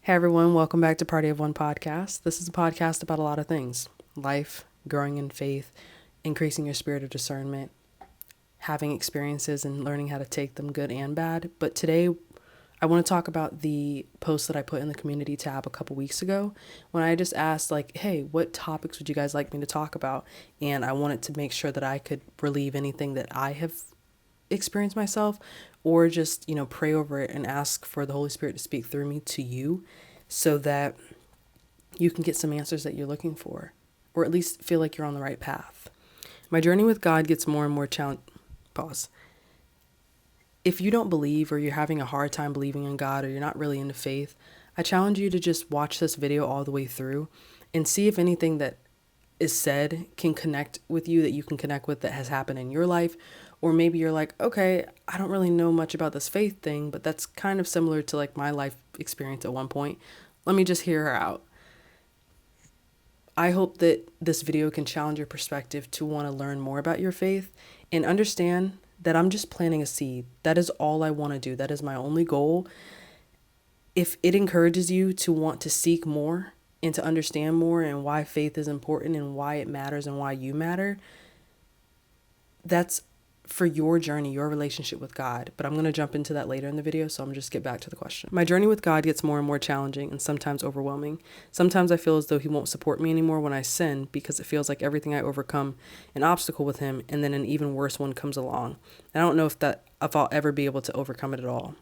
Hey everyone, welcome back to Party of One podcast. This is a podcast about a lot of things: life, growing in faith, increasing your spirit of discernment, having experiences and learning how to take them good and bad. But today I want to talk about the post that I put in the community tab a couple weeks ago when I just asked hey, what topics would you guys like me to talk about? And I wanted to make sure that I could relieve anything that I have experience myself, or just pray over it and ask for the Holy Spirit to speak through me to you so that you can get some answers that you're looking for, or at least feel like you're on the right path. My journey with God gets more and more pause. If you don't believe, or you're having a hard time believing in God, or you're not really into faith, I challenge you to just watch this video all the way through and see if anything that is said can connect with you, that you can connect with, that has happened in your life. Or maybe you're like, okay, I don't really know much about this faith thing, but that's kind of similar to my life experience at one point. Let me just hear her out. I hope that this video can challenge your perspective to want to learn more about your faith and understand that I'm just planting a seed. That is all I want to do. That is my only goal. If it encourages you to want to seek more and to understand more and why faith is important and why it matters and why you matter, that's for your journey, your relationship with God. But I'm going to jump into that later in the video, so I'm just get back to the question. My journey with God gets more and more challenging and sometimes overwhelming. Sometimes I feel as though he won't support me anymore when I sin, because it feels like everything I overcome an obstacle with him, and then an even worse one comes along. And I don't know if I'll ever be able to overcome it at all.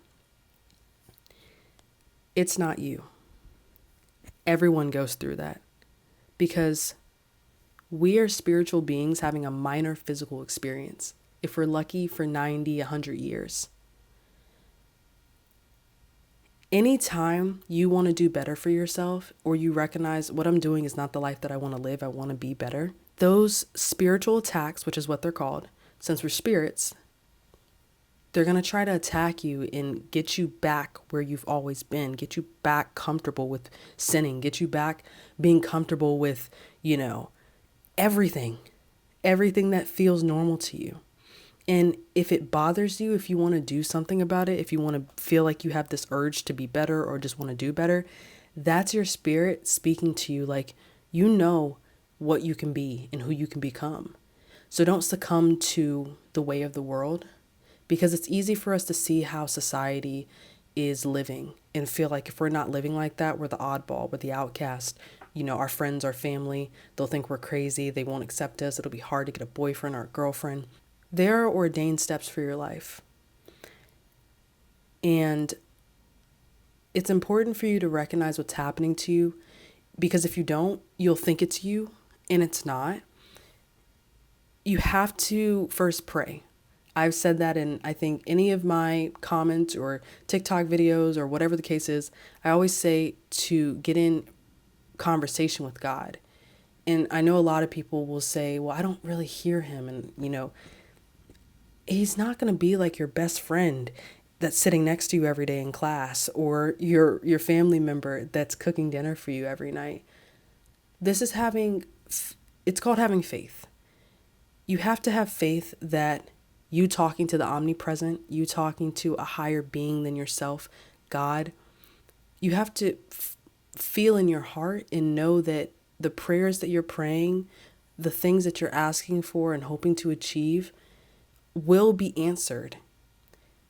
It's not you. Everyone goes through that, because we are spiritual beings having a minor physical experience, if we're lucky, for 90, 100 years. Anytime you want to do better for yourself, or you recognize what I'm doing is not the life that I want to live, I want to be better, those spiritual attacks, which is what they're called, since we're spirits, they're going to try to attack you and get you back where you've always been, get you back comfortable with sinning, get you back being comfortable with, everything that feels normal to you. And if it bothers you, if you want to do something about it, if you want to feel like you have this urge to be better or just want to do better, that's your spirit speaking to you, you know what you can be and who you can become. So don't succumb to the way of the world, because it's easy for us to see how society is living and feel like if we're not living like that, we're the oddball, we're the outcast. Our friends, our family, they'll think we're crazy. They won't accept us. It'll be hard to get a boyfriend or a girlfriend. There are ordained steps for your life. And it's important for you to recognize what's happening to you, because if you don't, you'll think it's you, and it's not. You have to first pray. I've said that in, I think, any of my comments or TikTok videos or whatever the case is. I always say to get in conversation with God. And I know a lot of people will say, well, I don't really hear him. And, he's not going to be like your best friend that's sitting next to you every day in class, or your family member that's cooking dinner for you every night. It's called having faith. You have to have faith that you talking to the omnipresent, you talking to a higher being than yourself, God, you have to feel in your heart and know that the prayers that you're praying, the things that you're asking for and hoping to achieve, will be answered.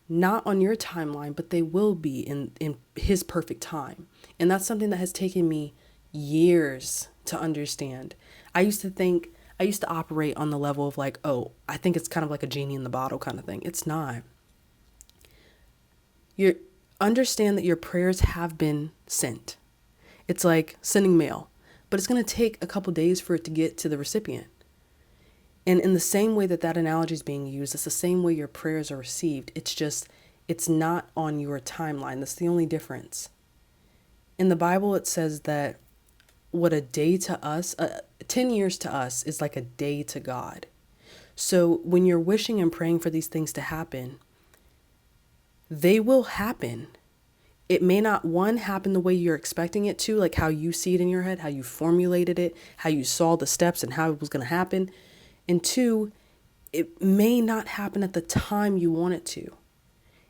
Not on your timeline, but they will be in his perfect time. And that's something that has taken me years to understand. I used to operate on the level of I think it's kind of like a genie in the bottle kind of thing. It's not. You understand that your prayers have been sent. It's like sending mail, but it's going to take a couple days for it to get to the recipient. And in the same way that analogy is being used, it's the same way your prayers are received. It's not on your timeline. That's the only difference. In the Bible, it says that what a day to us, 10 years to us is like a day to God. So when you're wishing and praying for these things to happen, they will happen. It may not, one, happen the way you're expecting it to, like how you see it in your head, how you formulated it, how you saw the steps and how it was going to happen. And two, it may not happen at the time you want it to.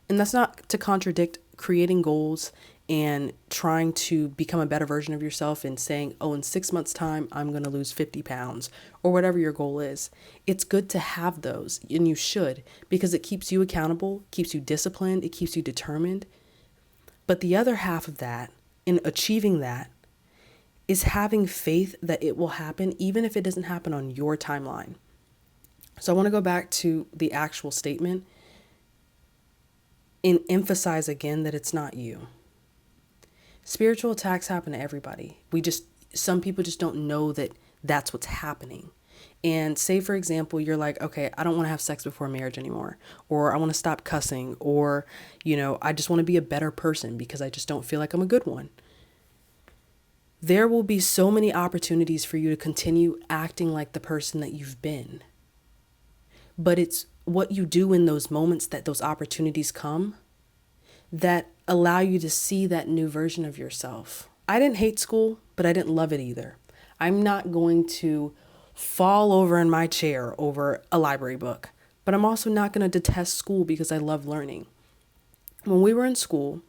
And that's not to contradict creating goals and trying to become a better version of yourself and saying, oh, in 6 months' time, I'm going to lose 50 pounds or whatever your goal is. It's good to have those, and you should, because it keeps you accountable, keeps you disciplined, it keeps you determined. But the other half of that, in achieving that, is having faith that it will happen, even if it doesn't happen on your timeline. So I want to go back to the actual statement and emphasize again that it's not you. Spiritual attacks happen to everybody. Some people just don't know that that's what's happening. And say, for example, you're like, okay, I don't want to have sex before marriage anymore, or I want to stop cussing, or, I just want to be a better person because I just don't feel like I'm a good one. There will be so many opportunities for you to continue acting like the person that you've been. But it's what you do in those moments that those opportunities come that allow you to see that new version of yourself. I didn't hate school, but I didn't love it either. I'm not going to fall over in my chair over a library book, but I'm also not going to detest school because I love learning. When we were in school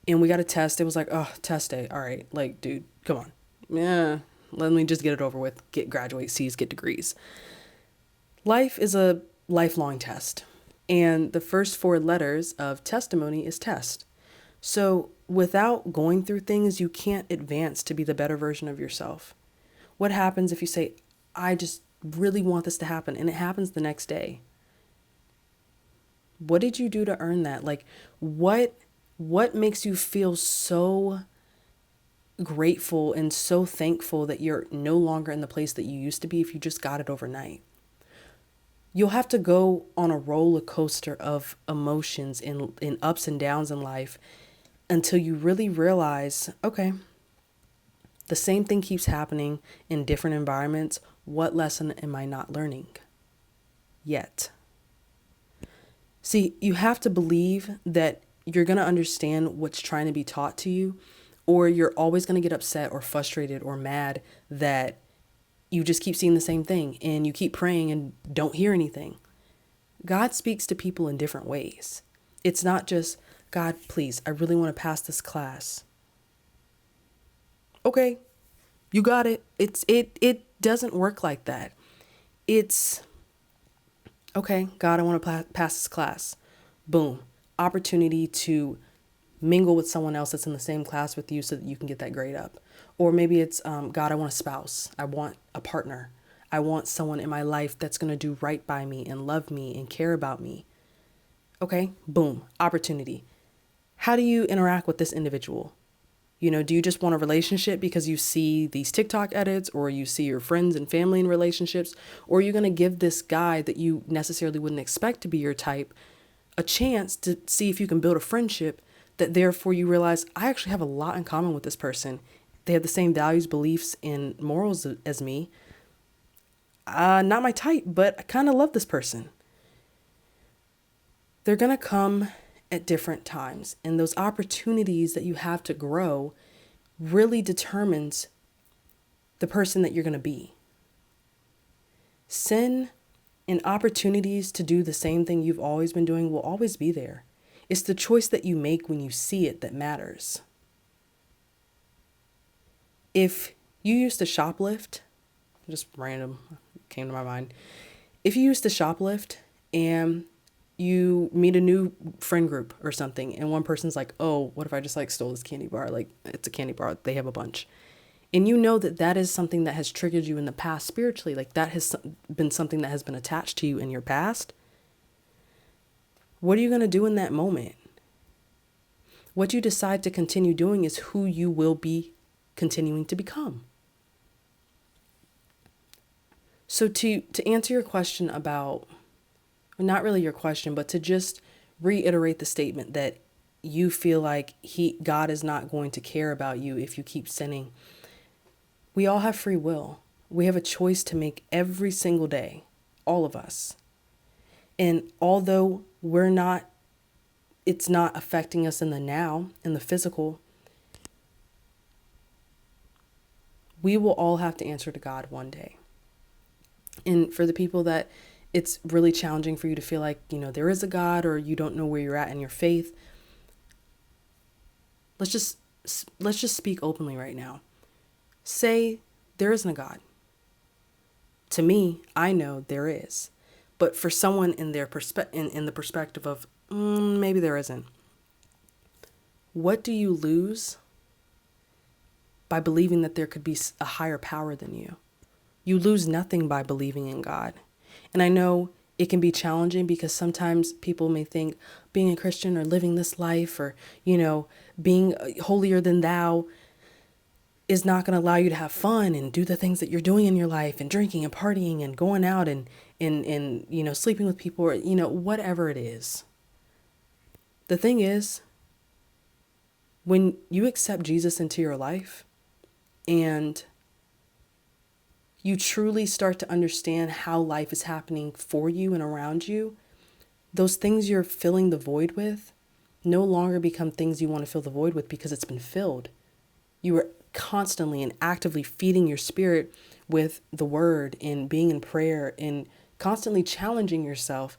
and we got a test, it was like, oh, test day. All right, like, dude, come on. Yeah, let me just get it over with, graduate C's, get degrees. Life is a lifelong test. And the first 4 letters of testimony is test. So without going through things, you can't advance to be the better version of yourself. What happens if you say, I just really want this to happen, and it happens the next day? What did you do to earn that? Like, what makes you feel so grateful and so thankful that you're no longer in the place that you used to be if you just got it overnight? You'll have to go on a roller coaster of emotions in ups and downs in life until you really realize, okay, the same thing keeps happening in different environments. What lesson am I not learning yet? See, you have to believe that you're going to understand what's trying to be taught to you, or you're always going to get upset or frustrated or mad that you just keep seeing the same thing and you keep praying and don't hear anything. God speaks to people in different ways. It's not just, God, please, I really want to pass this class. Okay, you got it. It doesn't work like that. It's, okay, God, I want to pass this class. Boom. Opportunity to mingle with someone else that's in the same class with you so that you can get that grade up. Or maybe it's, God, I want a spouse. I want a partner. I want someone in my life that's going to do right by me and love me and care about me. Okay, boom, opportunity. How do you interact with this individual? Do you just want a relationship because you see these TikTok edits, or you see your friends and family in relationships? Or are you going to give this guy that you necessarily wouldn't expect to be your type a chance to see if you can build a friendship that therefore you realize, I actually have a lot in common with this person. They have the same values, beliefs, and morals as me. Not my type, but I kind of love this person. They're going to come at different times. And those opportunities that you have to grow really determines the person that you're going to be. Sin and opportunities to do the same thing you've always been doing will always be there. It's the choice that you make when you see it that matters. If you used to shoplift, just random, came to my mind. If you used to shoplift and you meet a new friend group or something, and one person's like, oh, what if I just stole this candy bar? It's a candy bar. They have a bunch. And you know that is something that has triggered you in the past spiritually. That has been something that has been attached to you in your past. What are you going to do in that moment? What you decide to continue doing is who you will be continuing to become. So to answer your question about, not really your question, but to just reiterate the statement that you feel like God is not going to care about you if you keep sinning. We all have free will. We have a choice to make every single day, all of us. And although it's not affecting us in the now, in the physical, we will all have to answer to God one day. And for the people that it's really challenging for you to feel like, there is a God, or you don't know where you're at in your faith, let's just let's just speak openly right now. Say there isn't a God. To me, I know there is. But for someone in their in the perspective of maybe there isn't, what do you lose by believing that there could be a higher power than you? You lose nothing by believing in God. And I know it can be challenging because sometimes people may think being a Christian or living this life or, being holier than thou is not going to allow you to have fun and do the things that you're doing in your life and drinking and partying and going out and sleeping with people or, whatever it is. The thing is, when you accept Jesus into your life and you truly start to understand how life is happening for you and around you, those things you're filling the void with no longer become things you want to fill the void with because it's been filled. You are constantly and actively feeding your spirit with the word and being in prayer and constantly challenging yourself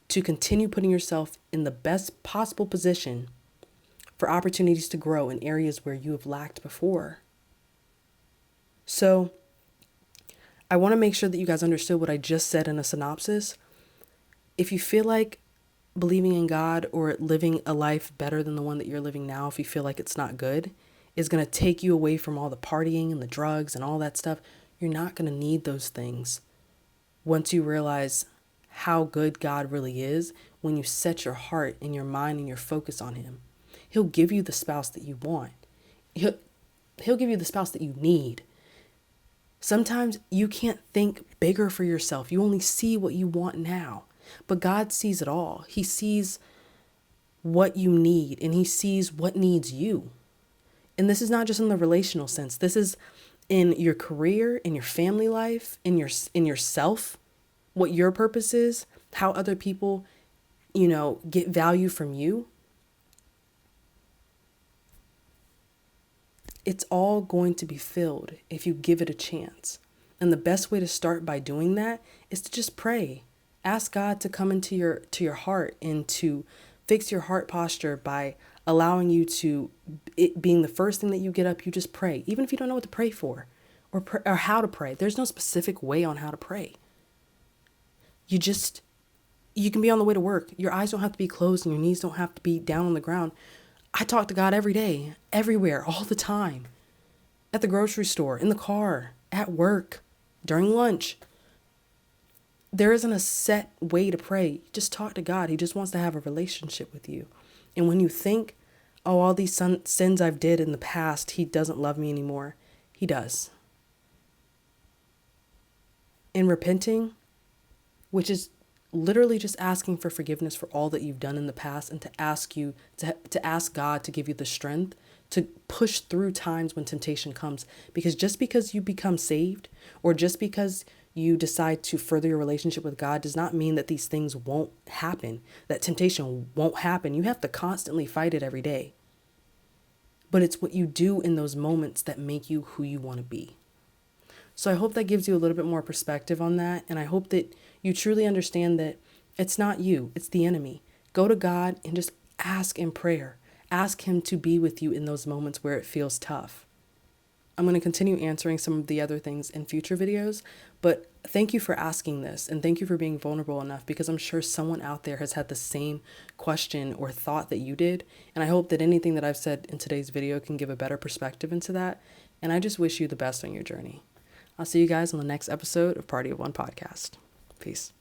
to continue putting yourself in the best possible position for opportunities to grow in areas where you have lacked before. So I want to make sure that you guys understood what I just said in a synopsis. If you feel like believing in God or living a life better than the one that you're living now, if you feel like it's not good, is going to take you away from all the partying and the drugs and all that stuff, you're not going to need those things once you realize how good God really is when you set your heart and your mind and your focus on Him. He'll give you the spouse that you want. He'll give you the spouse that you need. Sometimes you can't think bigger for yourself. You only see what you want now. But God sees it all. He sees what you need and He sees what needs you. And this is not just in the relational sense. This is in your career, in your family life, in yourself, what your purpose is, how other people, get value from you. It's all going to be filled if you give it a chance. And the best way to start by doing that is to just pray. Ask God to come into your heart and to fix your heart posture by allowing you to, it being the first thing that you get up, you just pray. Even if you don't know what to pray for or how to pray. There's no specific way on how to pray. You can be on the way to work. Your eyes don't have to be closed and your knees don't have to be down on the ground. I talk to God every day, everywhere, all the time. At the grocery store, in the car, at work, during lunch. There isn't a set way to pray. Just talk to God. He just wants to have a relationship with you. And when you think, all these sins I've did in the past, He doesn't love me anymore. He does. In repenting, which is literally just asking for forgiveness for all that you've done in the past and to ask God to give you the strength to push through times when temptation comes. Because just because you become saved or just because you decide to further your relationship with God does not mean that these things won't happen, that temptation won't happen. You have to constantly fight it every day. But it's what you do in those moments that make you who you want to be. So I hope that gives you a little bit more perspective on that. And I hope that you truly understand that it's not you, it's the enemy. Go to God and just ask in prayer. Ask Him to be with you in those moments where it feels tough. I'm going to continue answering some of the other things in future videos, but thank you for asking this and thank you for being vulnerable enough because I'm sure someone out there has had the same question or thought that you did. And I hope that anything that I've said in today's video can give a better perspective into that. And I just wish you the best on your journey. I'll see you guys on the next episode of Party of One Podcast. Peace.